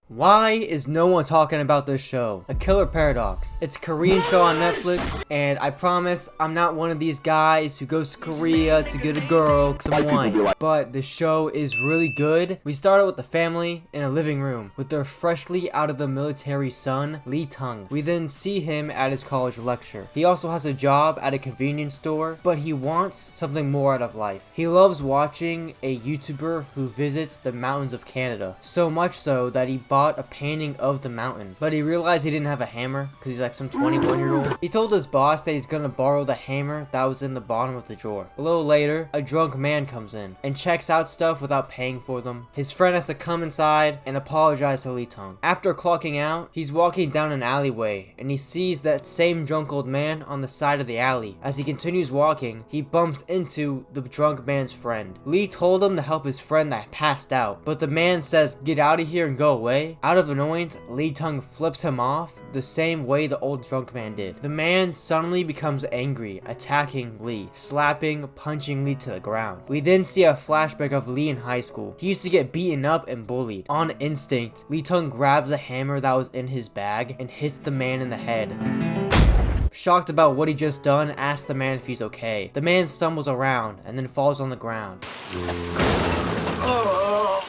Why is no one talking about this show? A Killer Paradox. It's a Korean show on Netflix, and I promise I'm not one of these guys who goes to Korea to get a girl cause I'm white. But the show is really good. We started with the family in a living room with their freshly out of the military son, Lee Tung. We then see him at his college lecture. He also has a job at a convenience store, but he wants something more out of life. He loves watching a YouTuber who visits the mountains of Canada, so much so that he bought a painting of the mountain, but he realized he didn't have a hammer because he's like some 21-year-old. He told his boss that he's gonna borrow the hammer that was in the bottom of the drawer. A little later, a drunk man comes in and checks out stuff without paying for them. His friend has to come inside and apologize to Lee Tung. After clocking out, he's walking down an alleyway and he sees that same drunk old man on the side of the alley. As he continues walking, he bumps into the drunk man's friend. Lee told him to help his friend that passed out, but the man says, "Get out of here and go away." Out of annoyance, Lee Tung flips him off the same way the old drunk man did. The man suddenly becomes angry, attacking Lee, slapping, punching Lee to the ground. We then see a flashback of Lee in high school. He used to get beaten up and bullied. On instinct, Lee Tung grabs a hammer that was in his bag and hits the man in the head. Shocked about what he just done, asks the man if he's okay. The man stumbles around and then falls on the ground.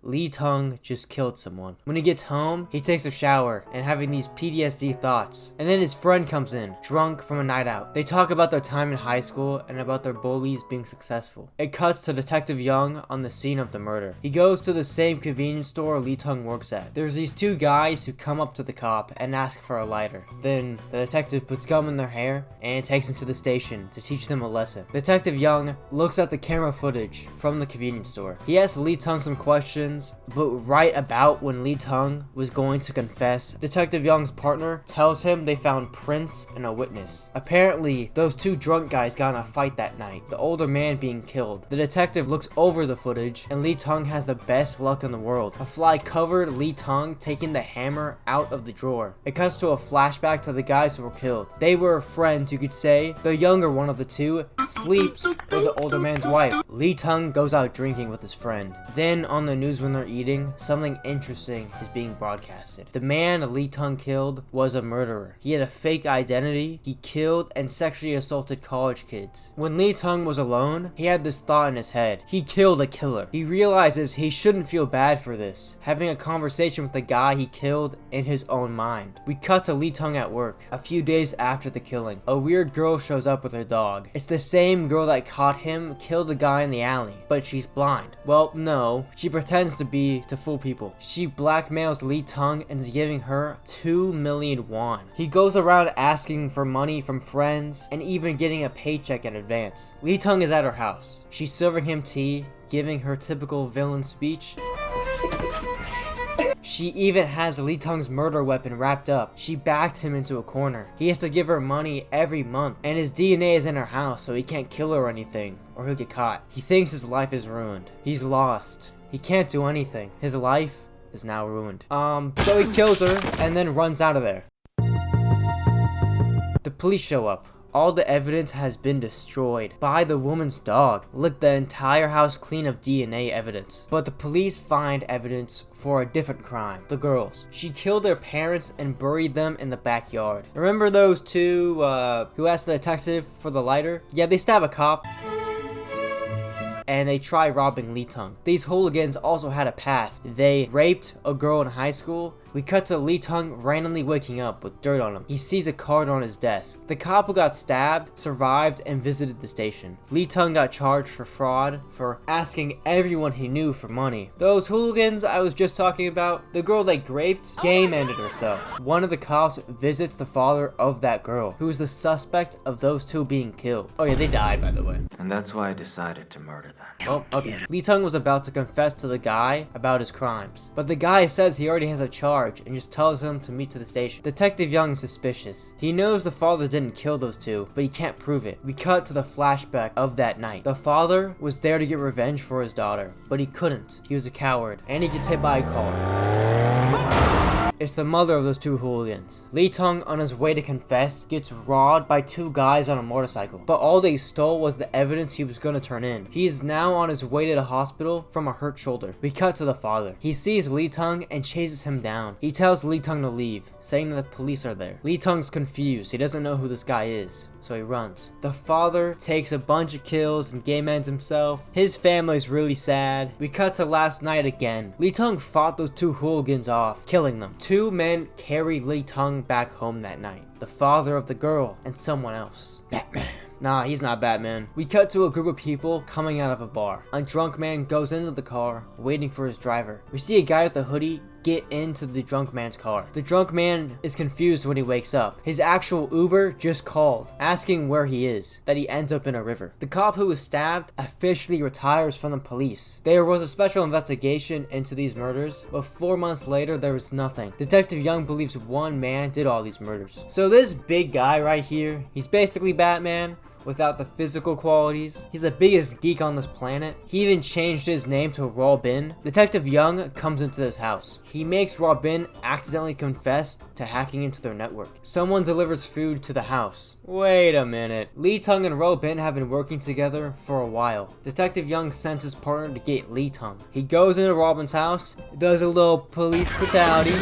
Lee Tung just killed someone. When he gets home, he takes a shower and having these PTSD thoughts. And then his friend comes in, drunk from a night out. They talk about their time in high school and about their bullies being successful. It cuts to Detective Young on the scene of the murder. He goes to the same convenience store Lee Tung works at. There's these two guys who come up to the cop and ask for a lighter. Then the detective puts gum in their hair and takes them to the station to teach them a lesson. Detective Young looks at the camera footage from the convenience store. He asks Lee Tung some questions, but right about when Lee Tung was going to confess, Detective Young's partner tells him they found prints and a witness. Apparently, those two drunk guys got in a fight that night, the older man being killed. The detective looks over the footage, and Lee Tung has the best luck in the world. A fly covered Lee Tung taking the hammer out of the drawer. It cuts to a flashback to the guys who were killed. They were friends, you could say. The younger one of the two sleeps with the older man's wife. Lee Tung goes out drinking with his friend. Then on the news when they're eating, something interesting is being broadcasted. The man Lee Tung killed was a murderer. He had a fake identity. He killed and sexually assaulted college kids. When Lee Tung was alone, he had this thought in his head. He killed a killer. He realizes he shouldn't feel bad for this, having a conversation with the guy he killed in his own mind. We cut to Lee Tung at work. A few days after the killing, a weird girl shows up with her dog. It's the same girl that caught him kill the guy in the alley, but she's blind. Well, no, she pretends to be to fool people. She blackmails Lee Tung and is giving her 2 million won. He goes around asking for money from friends and even getting a paycheck in advance. Lee Tung is at her house. She's serving him tea, giving her typical villain speech. She even has Lee Tung's murder weapon wrapped up. She backed him into a corner. He has to give her money every month, and his DNA is in her house, so he can't kill her or anything, or he'll get caught. He thinks his life is ruined. He's lost. He can't do anything. His life is now ruined. So he kills her and then runs out of there. The police show up. All the evidence has been destroyed by the woman's dog. Licked the entire house clean of DNA evidence. But the police find evidence for a different crime. The girls. She killed their parents and buried them in the backyard. Remember those two who asked the detective for the lighter? Yeah, they stab a cop and they try robbing Lee Tung. These hooligans also had a past. They raped a girl in high school. We cut to Lee Tung randomly waking up with dirt on him. He sees a card on his desk. The cop who got stabbed survived and visited the station. Lee Tung got charged for fraud for asking everyone he knew for money. Those hooligans I was just talking about, the girl they raped, game-ended herself. One of the cops visits the father of that girl, who is the suspect of those two being killed. Oh yeah, they died, by the way. And that's why I decided to murder them. Oh, okay. Lee Tung was about to confess to the guy about his crimes, but the guy says he already has a charge and just tells him to meet to the station. Detective Young is suspicious. He knows the father didn't kill those two, but he can't prove it. We cut to the flashback of that night. The father was there to get revenge for his daughter, but he couldn't. He was a coward, and he gets hit by a car. It's the mother of those two hooligans. Lee Tong, on his way to confess, gets robbed by two guys on a motorcycle, but all they stole was the evidence he was going to turn in. He is now on his way to the hospital from a hurt shoulder. We cut to the father. He sees Lee Tong and chases him down. He tells Lee Tong to leave, saying that the police are there. Lee Tong's confused. He doesn't know who this guy is, so he runs. The father takes a bunch of kills and game ends himself. His family's really sad. We cut to last night again. Lee Tong fought those two hooligans off, killing them. Two men carry Lee Tong back home that night. The father of the girl and someone else. Batman. Nah, he's not Batman. We cut to a group of people coming out of a bar. A drunk man goes into the car, waiting for his driver. We see a guy with a hoodie get into the drunk man's car. The drunk man is confused when he wakes up. His actual Uber just called, asking where he is, that he ends up in a river. The cop who was stabbed officially retires from the police. There was a special investigation into these murders, but 4 months later there was nothing. Detective Young believes one man did all these murders. So this big guy right here, he's basically Batman, without the physical qualities. He's the biggest geek on this planet. He even changed his name to Robin. Detective Young comes into this house. He makes Robin accidentally confess to hacking into their network. Someone delivers food to the house. Wait a minute. Lee Tong and Robin have been working together for a while. Detective Young sends his partner to get Lee Tong. He goes into Robin's house, does a little police brutality.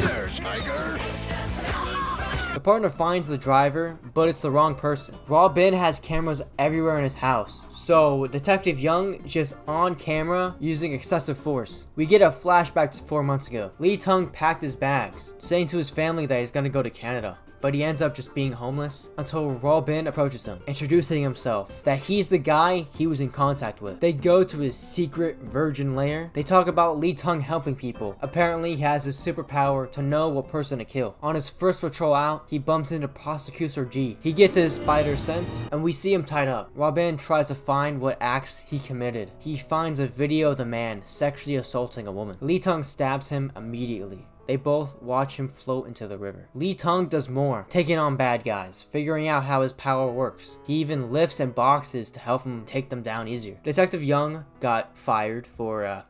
The partner finds the driver, but it's the wrong person. Robin has cameras everywhere in his house, so Detective Young just on camera using excessive force. We get a flashback to 4 months ago. Lee Tong packed his bags, saying to his family that he's gonna go to Canada. But he ends up just being homeless until Robin approaches him, introducing himself, that he's the guy he was in contact with. They go to his secret virgin lair. They talk about Lee Tong helping people. Apparently he has his superpower to know what person to kill. On his first patrol out, he bumps into Prosecutor G. He gets his spider sense, and we see him tied up. Robin tries to find what acts he committed. He finds a video of the man sexually assaulting a woman. Lee Tong stabs him immediately. They both watch him float into the river. Lee Tong does more, taking on bad guys, figuring out how his power works. He even lifts and boxes to help him take them down easier. Detective Young got fired for,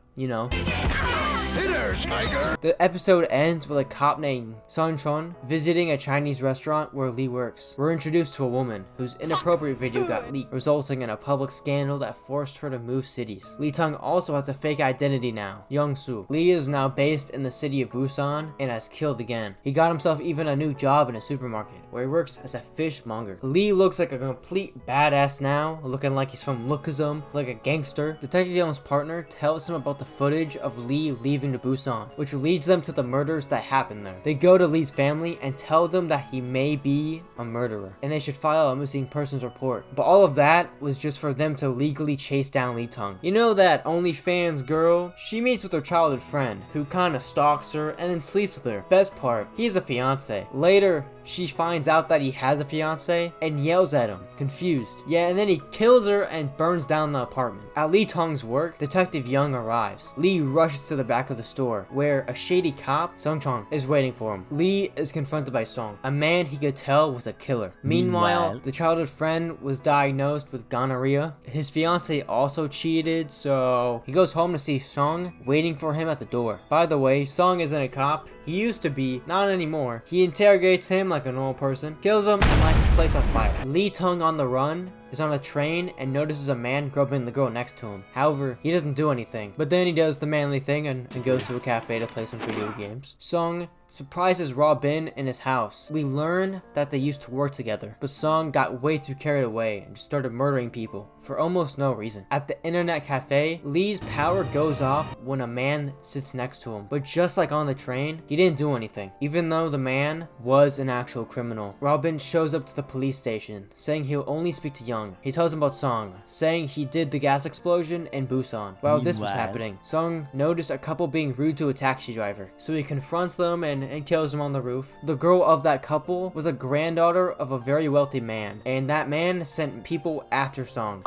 The episode ends with a cop named Sun Chun visiting a Chinese restaurant where Lee works. We're introduced to a woman whose inappropriate video got leaked, resulting in a public scandal that forced her to move cities. Lee Tong also has a fake identity now, Young Soo. Lee is now based in the city of Busan and has killed again. He got himself even a new job in a supermarket where he works as a fishmonger. Lee looks like a complete badass now, looking like he's from Lookism, like a gangster. Detective Young's partner tells him about the footage of Lee leaving to Busan, which leads them to the murders that happened there. They go to Lee's family and tell them that he may be a murderer and they should file a missing persons report. But all of that was just for them to legally chase down Lee Tong. You know that OnlyFans girl? She meets with her childhood friend who kinda stalks her and then sleeps with her. Best part, he has a fiance. Later, she finds out that he has a fiance and yells at him, confused. Yeah, and then he kills her and burns down the apartment. At Lee Tong's work, Detective Young arrives. Lee rushes to the back of the store where a shady cop, Sung Chong, is waiting for him. Lee is confronted by Song, a man he could tell was a killer. Meanwhile, the childhood friend was diagnosed with gonorrhea. His fiance also cheated, so he goes home to see Song waiting for him at the door. By the way, Song isn't a cop. He used to be, not anymore. He interrogates him like a normal person, kills him, and lights the place on fire. Lee Tong on the run is on a train and notices a man grubbing the girl next to him. However, he doesn't do anything, but then he does the manly thing and goes to a cafe to play some video games. Song surprises Robin in his house. We learn that they used to work together, but Song got way too carried away and just started murdering people for almost no reason. At the internet cafe, Lee's power goes off when a man sits next to him, but just like on the train, he didn't do anything, even though the man was an actual criminal. Robin shows up to the police station, saying he'll only speak to Young. He tells him about Song, saying he did the gas explosion in Busan. While this was happening, Song noticed a couple being rude to a taxi driver, so he confronts them and kills him on the roof. The girl of that couple was a granddaughter of a very wealthy man, and that man sent people after Song.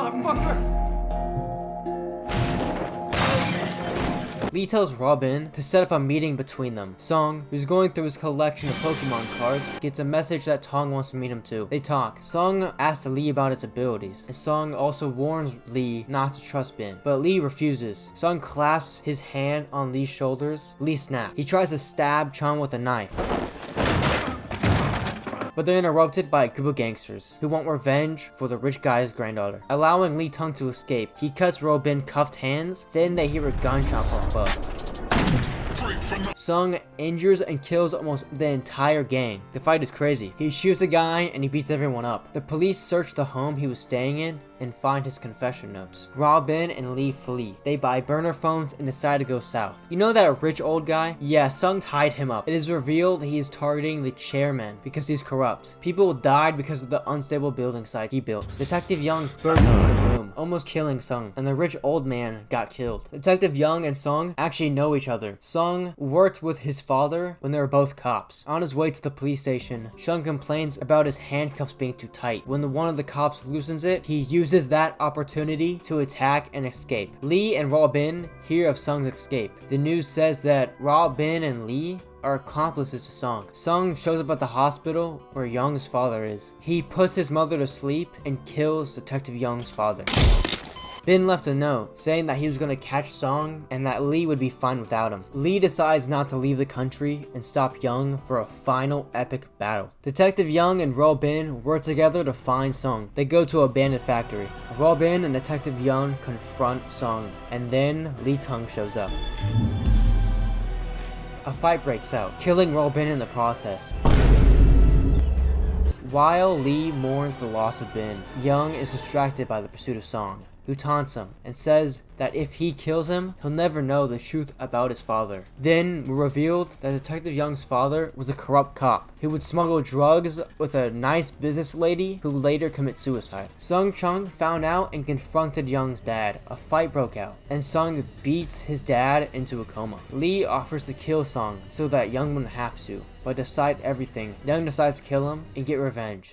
Lee tells Robin to set up a meeting between them. Song, who's going through his collection of Pokemon cards, gets a message that Tong wants to meet him too. They talk. Song asks Lee about its abilities, and Song also warns Lee not to trust Bin, but Lee refuses. Song claps his hand on Lee's shoulders. Lee snaps. He tries to stab Chong with a knife. but they're interrupted by a group of gangsters who want revenge for the rich guy's granddaughter. Allowing Lee Tung to escape, he cuts Robin's cuffed hands, then they hear a gunshot from above. Sung injures and kills almost the entire gang. The fight is crazy. He shoots a guy and he beats everyone up. The police search the home he was staying in and find his confession notes. Robin and Lee flee. They buy burner phones and decide to go south. You know that rich old guy? Yeah, Sung tied him up. It is revealed he is targeting the chairman because he's corrupt. People died because of the unstable building site he built. Detective Young bursts into the room, almost killing Sung, and the rich old man got killed. Detective Young and Sung actually know each other. Sung worked with his father when they were both cops. On his way to the police station, Sung complains about his handcuffs being too tight. When one of the cops loosens it, he uses that opportunity to attack and escape. Lee and Robin hear of Sung's escape. The news says that Robin and Lee are accomplices to Sung. Sung shows up at the hospital where Young's father is. He puts his mother to sleep and kills Detective Young's father. Bin left a note saying that he was going to catch Sung and that Lee would be fine without him. Lee decides not to leave the country and stop Young for a final epic battle. Detective Young and Robin work together to find Sung. They go to an abandoned factory. Robin and Detective Young confront Sung, and then Lee Tung shows up. A fight breaks out, killing Robin in the process. While Lee mourns the loss of Bin, Young is distracted by the pursuit of Sung, who taunts him and says that if he kills him, he'll never know the truth about his father. Then we're revealed that Detective Young's father was a corrupt cop who would smuggle drugs with a nice business lady who later commit suicide. Sung Chung found out and confronted Young's dad. A fight broke out, and Sung beats his dad into a coma. Lee offers to kill Sung so that Young wouldn't have to, but despite everything, Young decides to kill him and get revenge.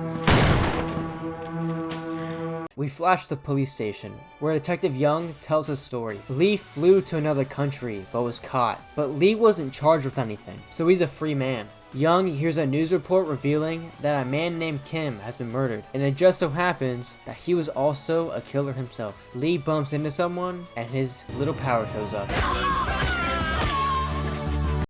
We flash to the police station, where Detective Young tells his story. Lee flew to another country, but was caught. But Lee wasn't charged with anything, so he's a free man. Young hears a news report revealing that a man named Kim has been murdered, and it just so happens that he was also a killer himself. Lee bumps into someone, and his little power shows up.